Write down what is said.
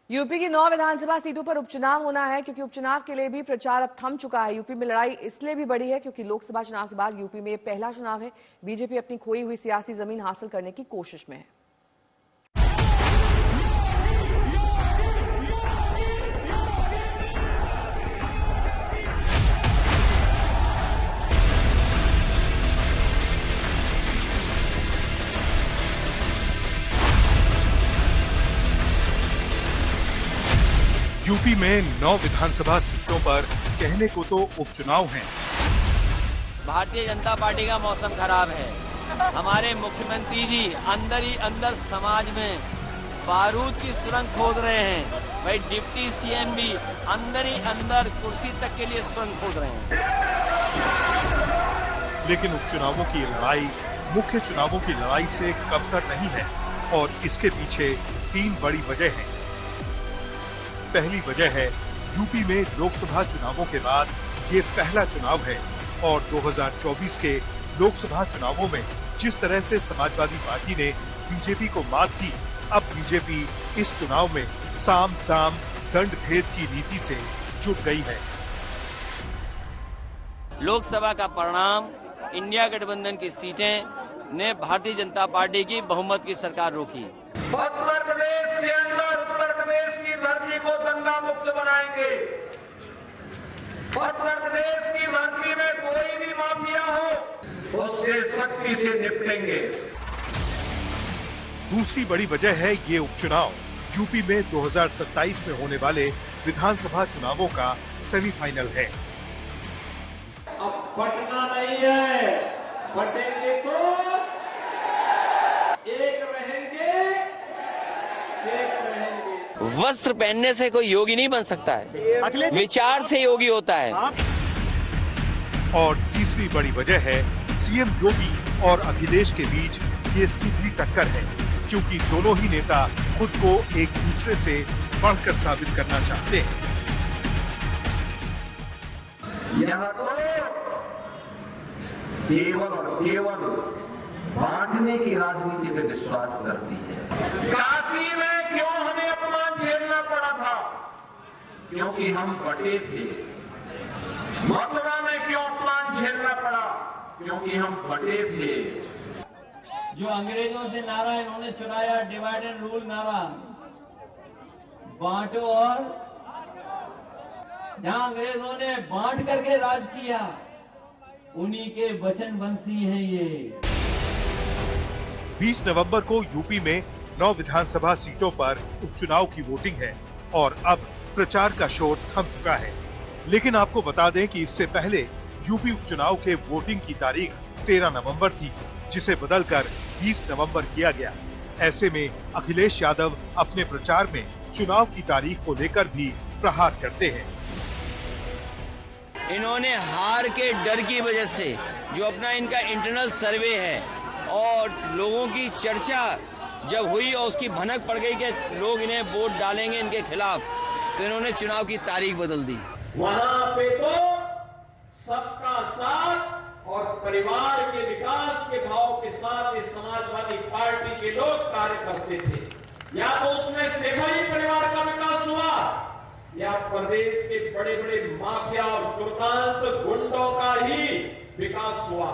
UP की 9 विधानसभा सीटों पर उपचुनाव होना है, क्योंकि उपचुनाव के लिए भी प्रचार अब थम चुका है। यूपी में लड़ाई इसलिए भी बढ़ी है क्योंकि लोकसभा चुनाव के बाद यूपी में पहला चुनाव है। बीजेपी अपनी खोई हुई सियासी जमीन हासिल करने की कोशिश में है। यूपी में 9 विधानसभा सीटों पर कहने को तो उपचुनाव हैं। भारतीय जनता पार्टी का मौसम खराब है। हमारे मुख्यमंत्री जी अंदर ही अंदर समाज में बारूद की सुरंग खोद रहे हैं। भाई डिप्टी सीएम भी अंदर ही अंदर कुर्सी तक के लिए सुरंग खोद रहे हैं। लेकिन उपचुनावों की लड़ाई मुख्य चुनावों की लड़ाई से कमतर नहीं है और इसके पीछे 3 बड़ी वजह हैं। पहली वजह है यूपी में लोकसभा चुनावों के बाद ये पहला चुनाव है और 2024 के लोकसभा चुनावों में जिस तरह से समाजवादी पार्टी ने बीजेपी को मात दी, अब बीजेपी इस चुनाव में साम दाम दंड भेद की नीति से जुट गई है। लोकसभा का परिणाम इंडिया गठबंधन की सीटें ने भारतीय जनता पार्टी की बहुमत की सरकार रोकी। उत्तर प्रदेश के अंदर उत्तर प्रदेश की धरती को दंगा मुक्त बनाएंगे। उत्तर प्रदेश की धरती में कोई भी माफिया हो उससे सख्ती से निपटेंगे। दूसरी बड़ी वजह है ये उपचुनाव यूपी में 2027 में होने वाले विधानसभा चुनावों का सेमीफाइनल है। अब पटना नहीं है, पटेंगे तो एक रहेंगे, शेख रहेंगे। वस्त्र पहनने से कोई योगी नहीं बन सकता है, विचार से योगी होता है। और तीसरी बड़ी वजह है सीएम योगी और अखिलेश के बीच ये सीधी टक्कर है, क्योंकि दोनों ही नेता खुद को एक दूसरे से बढ़कर साबित करना चाहते हैं। यहाँ तो केवल और केवल बांटने की राजनीति पे विश्वास करती है। काशी में क्यों हमें अपमान झेलना पड़ा था? क्योंकि हम बटे थे। मथुरा में क्यों अपमान झेलना पड़ा? क्योंकि हम बटे थे। जो अंग्रेजों से नारा इन्होंने चुराया, डिवाइड एंड रूल नारा, बांटो, और जहां अंग्रेजों ने बांट करके राज किया, उन्हीं के वचनवंशी हैं ये। 20 नवंबर को यूपी में 9 विधानसभा सीटों पर उपचुनाव की वोटिंग है और अब प्रचार का शोर थम चुका है। लेकिन आपको बता दें कि इससे पहले यूपी उपचुनाव के वोटिंग की तारीख 13 नवंबर थी, जिसे बदलकर 20 नवंबर किया गया। ऐसे में अखिलेश यादव अपने प्रचार में चुनाव की तारीख को लेकर भी प्रहार करते हैं। इन्होंने हार के डर की वजह से जो अपना इनका इंटरनल सर्वे है और लोगों की चर्चा जब हुई और उसकी भनक पड़ गई कि लोग इन्हें वोट डालेंगे इनके खिलाफ, तो इन्होंने चुनाव की तारीख बदल दी। वहां पे तो सबका साथ और परिवार के विकास के भाव के साथ इस समाजवादी पार्टी के लोग कार्य करते थे। या तो उसमें सेवाई परिवार का विकास हुआ या प्रदेश के बड़े बड़े माफिया और दुर्दांत गुंडों का ही विकास हुआ।